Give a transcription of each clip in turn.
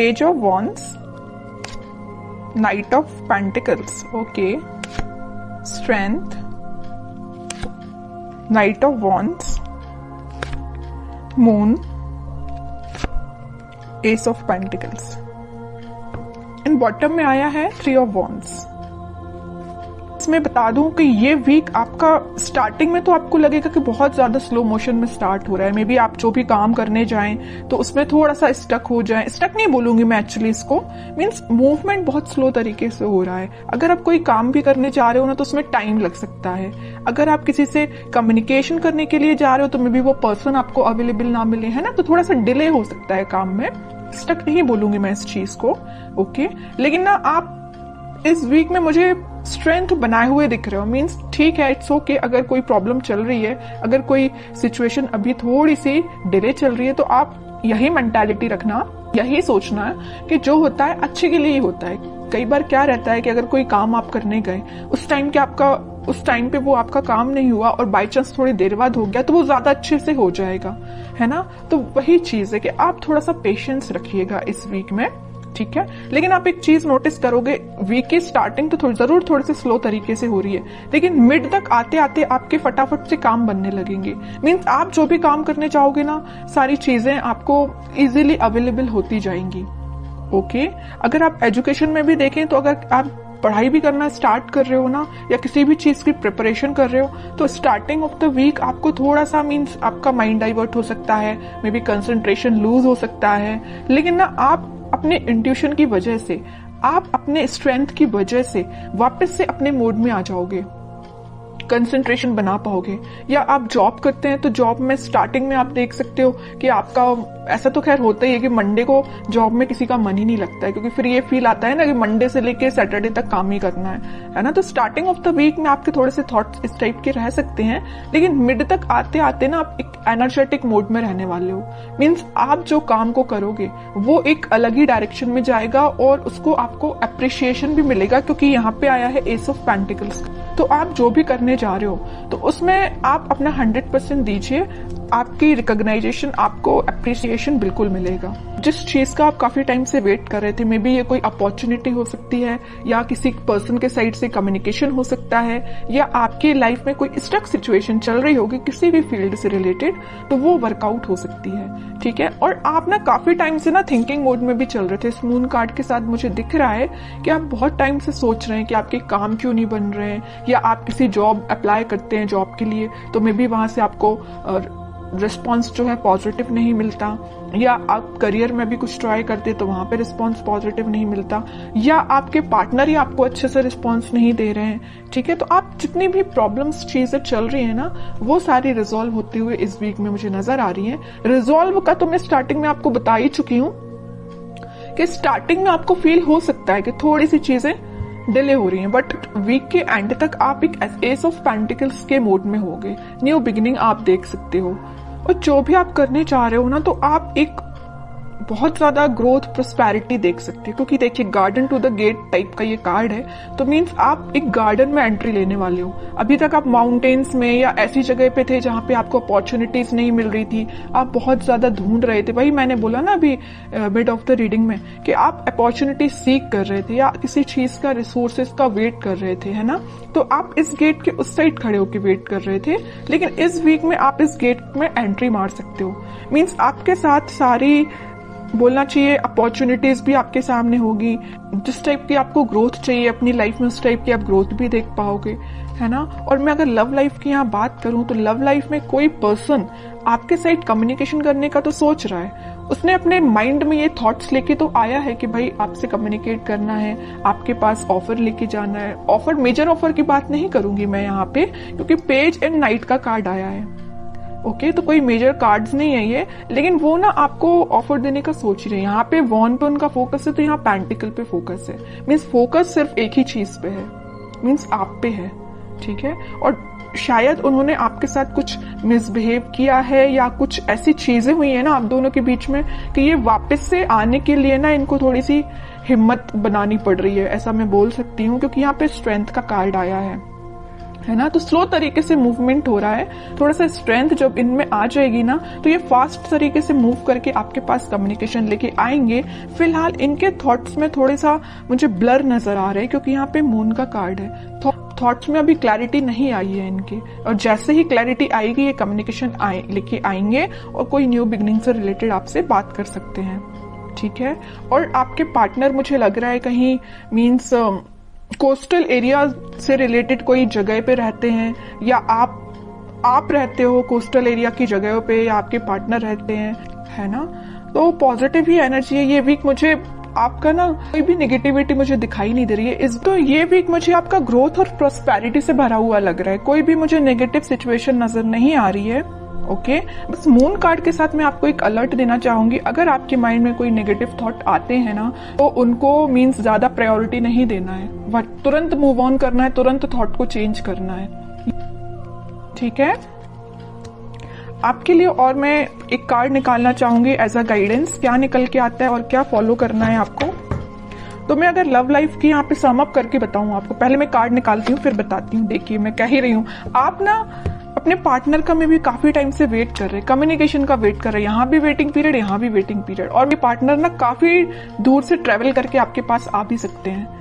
Page of wands, night of pentacles, okay, strength, night of wands, moon, S of pentacles. In bottom में आया है three of wands. इसमें बता दूं कि ये वीक आपका स्टार्टिंग में तो आपको लगेगा कि बहुत ज्यादा स्लो मोशन में स्टार्ट हो रहा है। मे बी आप जो भी काम करने जाएं तो उसमें थोड़ा सा स्टक हो जाए। स्टक नहीं बोलूंगी मैं एक्चुअली इसको, मीन्स मूवमेंट बहुत स्लो तरीके से हो रहा है। अगर आप कोई काम भी करने जा रहे हो ना तो उसमें टाइम लग सकता है। अगर आप किसी से कम्युनिकेशन करने के लिए जा रहे हो तो मे बी वो पर्सन आपको अवेलेबल ना मिले, है ना, तो थोड़ा सा डिले हो सकता है काम में। स्टक नहीं बोलूंगी मैं इस चीज को, ओके। लेकिन ना आप इस वीक में मुझे स्ट्रेंथ बनाए हुए दिख रहे हो, मीन्स ठीक है, इट्स ओके। अगर कोई प्रॉब्लम चल रही है, अगर कोई सिचुएशन अभी थोड़ी सी डिले चल रही है तो आप यही मेंटालिटी रखना, यही सोचना है कि जो होता है अच्छे के लिए ही होता है। कई बार क्या रहता है कि अगर कोई काम आप करने गए, उस टाइम पे वो आपका काम नहीं हुआ और बाई चांस थोड़ी देर बाद हो गया तो वो ज्यादा अच्छे से हो जाएगा, है ना। तो वही चीज है कि आप थोड़ा सा पेशेंस रखिएगा इस वीक में, ठीक है। लेकिन आप एक चीज नोटिस करोगे, वीक की स्टार्टिंग तो जरूर थोड़ी सी स्लो तरीके से हो रही है, लेकिन मिड तक आते आते आपके फटाफट से काम बनने लगेंगे। मीन्स आप जो भी काम करने चाहोगे ना, सारी चीजें आपको इजीली अवेलेबल होती जाएंगी, ओके। अगर आप एजुकेशन में भी देखें तो अगर आप पढ़ाई भी करना स्टार्ट कर रहे हो ना, या किसी भी चीज की प्रिपरेशन कर रहे हो, तो स्टार्टिंग ऑफ द वीक आपको थोड़ा सा मीन्स आपका माइंड डाइवर्ट हो सकता है, मे बी कंसंट्रेशन लूज हो सकता है। लेकिन ना आप अपने इंट्यूशन की वजह से, आप अपने स्ट्रेंथ की वजह से वापस से अपने मोड में आ जाओगे, कंसंट्रेशन बना पाओगे। या आप जॉब करते हैं तो जॉब में स्टार्टिंग में आप देख सकते हो कि आपका, ऐसा तो खैर होता ही है कि मंडे को जॉब में किसी का मन ही नहीं लगता है, क्योंकि फिर ये फील आता है ना कि मंडे से लेके सैटरडे तक काम ही करना है ना। तो स्टार्टिंग ऑफ द वीक में आपके थोड़े से थॉट्स इस टाइप के रह सकते हैं, लेकिन मिड तक आते आते ना आप एक एनर्जेटिक मोड में रहने वाले हो। मीन्स आप जो काम को करोगे वो एक अलग ही डायरेक्शन में जाएगा और उसको आपको अप्रिशिएशन भी मिलेगा, क्योंकि यहाँ पे आया है एस ऑफ पेंटिकल्स। तो आप जो भी करने जा रहे हो तो उसमें आप अपना 100% दीजिए, आपकी रिकॉग्नाइजेशन, आपको अप्रिसिएशन बिल्कुल मिलेगा। जिस चीज का आप काफी टाइम से वेट कर रहे थे, मे बी ये कोई अपॉर्चुनिटी हो सकती है, या किसी पर्सन के साइड से कम्युनिकेशन हो सकता है, या आपकी लाइफ में कोई स्टक सिचुएशन चल रही होगी किसी भी फील्ड से रिलेटेड, तो वो वर्कआउट हो सकती है, ठीक है। और आप ना काफी टाइम से ना थिंकिंग मोड में भी चल रहे थे। इस मून कार्ड के साथ मुझे दिख रहा है कि आप बहुत टाइम से सोच रहे हैं कि आपके काम क्यों नहीं बन रहे हैं, या आप किसी जॉब अप्लाई करते हैं जॉब के लिए तो मे बी वहां से आपको रिस्पॉन्स जो है पॉजिटिव नहीं मिलता, या आप करियर में भी कुछ ट्राई करते तो वहां पे रिस्पॉन्स पॉजिटिव नहीं मिलता, या आपके पार्टनर ही आपको अच्छे से रिस्पॉन्स नहीं दे रहे हैं, ठीक है। तो आप जितनी भी प्रॉब्लम्स चीजें चल रही है ना, वो सारी रिजॉल्व होते हुए इस वीक में मुझे नजर आ रही है। रिजॉल्व का तो मैं स्टार्टिंग में आपको बता ही चुकी हूँ कि स्टार्टिंग में आपको फील हो सकता है कि थोड़ी सी चीजें डिले हो रही हैं, बट वीक के एंड तक आप एक एस ऑफ पेंटिकल्स के मोड में होगे। न्यू बिगिनिंग आप देख सकते हो, और जो भी आप करने चाह रहे हो ना, तो आप एक बहुत ज्यादा ग्रोथ, प्रोस्पेरिटी देख सकते हो। क्योंकि देखिए, garden to the gate type का ये कार्ड है, तो मीन्स आप एक गार्डन में एंट्री लेने वाले हो। अभी तक आप माउंटेन्स में या ऐसी जगह पे थे जहां पे आपको अपॉर्चुनिटीज नहीं मिल रही थी, आप बहुत ज्यादा ढूंढ रहे थे। वही मैंने बोला ना अभी मिड ऑफ द रीडिंग में कि आप अपॉर्चुनिटी सीख कर रहे थे, या किसी चीज का, रिसोर्सेज का वेट कर रहे थे, है ना। तो आप इस गेट के उस साइड खड़े होकर वेट कर रहे थे, लेकिन इस वीक में आप इस गेट में एंट्री मार सकते हो। मीन्स आपके साथ सारी, बोलना चाहिए, अपॉर्चुनिटीज भी आपके सामने होगी। जिस टाइप की आपको ग्रोथ चाहिए अपनी लाइफ में, उस टाइप की आप ग्रोथ भी देख पाओगे, है ना। और मैं अगर लव लाइफ की यहाँ बात करूं तो लव लाइफ में कोई पर्सन आपके साइड कम्युनिकेशन करने का तो सोच रहा है, उसने अपने माइंड में ये थॉट्स लेके तो आया है कि भाई आपसे कम्युनिकेट करना है, आपके पास ऑफर लेके जाना है। ऑफर, मेजर ऑफर की बात नहीं करूंगी मैं यहाँ पे, क्योंकि पेज एंड नाइट का कार्ड आया है, ओके। तो कोई मेजर कार्ड्स नहीं है ये, लेकिन वो ना आपको ऑफर देने का सोच रहे हैं। यहाँ पे वॉन पे उनका फोकस है, तो यहाँ पेंटिकल पे फोकस है। मीन्स फोकस सिर्फ एक ही चीज पे है, मीन्स आप पे है, ठीक है। और शायद उन्होंने आपके साथ कुछ मिसबिहेव किया है, या कुछ ऐसी चीजें हुई है ना आप दोनों के बीच में कि ये वापस से आने के लिए ना इनको थोड़ी सी हिम्मत बनानी पड़ रही है, ऐसा मैं बोल सकती हूँ। क्योंकि यहाँ पे स्ट्रेंथ का कार्ड आया है है ना। तो स्लो तरीके से मूवमेंट हो रहा है, थोड़ा सा स्ट्रेंथ जब इनमें आ जाएगी ना तो ये फास्ट तरीके से मूव करके आपके पास कम्युनिकेशन लेके आएंगे। फिलहाल इनके थॉट्स में थोड़े सा मुझे ब्लर नजर आ रहे हैं, क्योंकि यहाँ पे मून का कार्ड है। थॉट्स में अभी क्लैरिटी नहीं आई है इनके, और जैसे ही क्लैरिटी आएगी ये कम्युनिकेशन लेके आएंगे और कोई न्यू बिगनिंग से रिलेटेड आपसे बात कर सकते हैं, ठीक है। और आपके पार्टनर मुझे लग रहा है कहीं मीन्स कोस्टल एरिया से रिलेटेड कोई जगह पे रहते हैं, या आप रहते हो कोस्टल एरिया की जगहों पे, या आपके पार्टनर रहते हैं, है ना। तो पॉजिटिव ही एनर्जी है ये वीक। मुझे आपका ना कोई भी नेगेटिविटी मुझे दिखाई नहीं दे रही है। तो ये वीक मुझे आपका ग्रोथ और प्रॉस्पेरिटी से भरा हुआ लग रहा है। कोई भी मुझे नेगेटिव सिचुएशन नजर नहीं आ रही है। ओके, बस मून कार्ड के साथ मैं आपको एक अलर्ट देना चाहूंगी, अगर आपके माइंड में कोई नेगेटिव थॉट आते हैं ना तो उनको मीन्स ज्यादा प्रायोरिटी नहीं देना है, तुरंत मूव ऑन करना है, तुरंत थॉट को चेंज करना है, ठीक है आपके लिए। और मैं एक कार्ड निकालना चाहूंगी एज अ गाइडेंस, क्या निकल के आता है और क्या फॉलो करना है आपको। तो मैं अगर लव लाइफ की यहाँ पे सम अप करके बताऊं आपको, पहले मैं कार्ड निकालती हूँ फिर बताती हूँ। देखिए मैं कह ही रही हूँ, आप ना अपने पार्टनर का में भी काफी टाइम से वेट कर रहे हैं, कम्युनिकेशन का वेट कर रहे हैं, यहाँ भी वेटिंग पीरियड, यहाँ भी वेटिंग पीरियड, और ये पार्टनर ना काफी दूर से ट्रेवल करके आपके पास आ भी सकते हैं।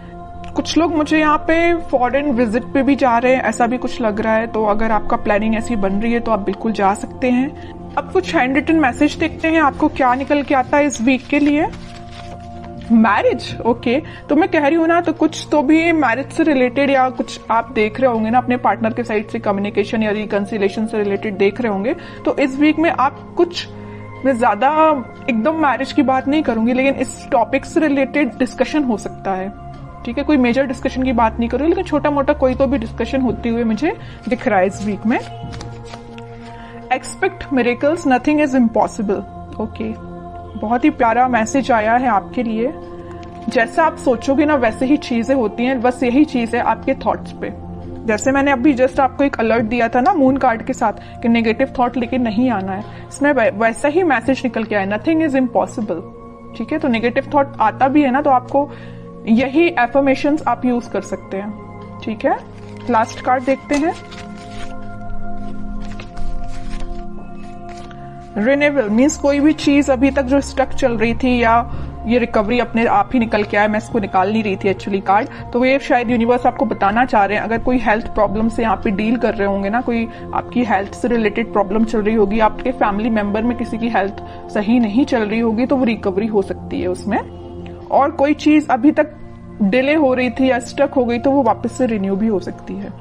कुछ लोग मुझे यहाँ पे फॉरेन विजिट पे भी जा रहे हैं, ऐसा भी कुछ लग रहा है। तो अगर आपका प्लानिंग ऐसी बन रही है तो आप बिल्कुल जा सकते हैं। अब कुछ हैंड रिटन मैसेज देखते हैं आपको क्या निकल के आता है इस वीक के लिए। मैरिज, ओके, तो मैं कह रही हूँ ना, तो कुछ तो भी मैरिज से रिलेटेड या कुछ आप देख रहे होंगे ना, अपने पार्टनर के साइड से कम्युनिकेशन या रिकंसिलेशन से रिलेटेड देख रहे होंगे। तो इस वीक में आप कुछ, मैं ज्यादा एकदम मैरिज की बात नहीं करूंगी, लेकिन इस टॉपिक से रिलेटेड डिस्कशन हो सकता है, ठीक है। कोई मेजर डिस्कशन की बात नहीं करूंगी, लेकिन छोटा मोटा कोई तो भी डिस्कशन होती हुए मुझे दिख रहा है इस वीक में। Expect miracles, nothing is impossible, okay, बहुत ही प्यारा मैसेज आया है आपके लिए। जैसा आप सोचोगे ना वैसे ही चीजें होती हैं, बस यही चीज है आपके थॉट्स पे। जैसे मैंने अभी जस्ट आपको एक अलर्ट दिया था ना मून कार्ड के साथ कि नेगेटिव थॉट लेके नहीं आना है, इसमें वैसा ही मैसेज निकल के आया, नथिंग इज इम्पॉसिबल, ठीक है। तो नेगेटिव थॉट आता भी है ना तो आपको यही एफर्मेशंस आप यूज कर सकते हैं, ठीक है। लास्ट कार्ड देखते हैं, रिन्यूअल मीन्स कोई भी चीज अभी तक जो स्टक चल रही थी या ये रिकवरी अपने आप ही निकल के आया, मैं इसको निकाल नहीं रही थी एक्चुअली कार्ड, तो ये शायद यूनिवर्स आपको बताना चाह रहे हैं। अगर कोई हेल्थ प्रॉब्लम से यहाँ पे डील कर रहे होंगे ना, कोई आपकी हेल्थ से रिलेटेड प्रॉब्लम चल रही होगी, आपके फैमिली मेंबर में किसी की हेल्थ सही नहीं चल रही होगी, तो वो रिकवरी हो सकती है उसमें। और कोई चीज अभी तक डिले हो रही थी या स्टक हो गई तो वो वापस से रिन्यू भी हो सकती है।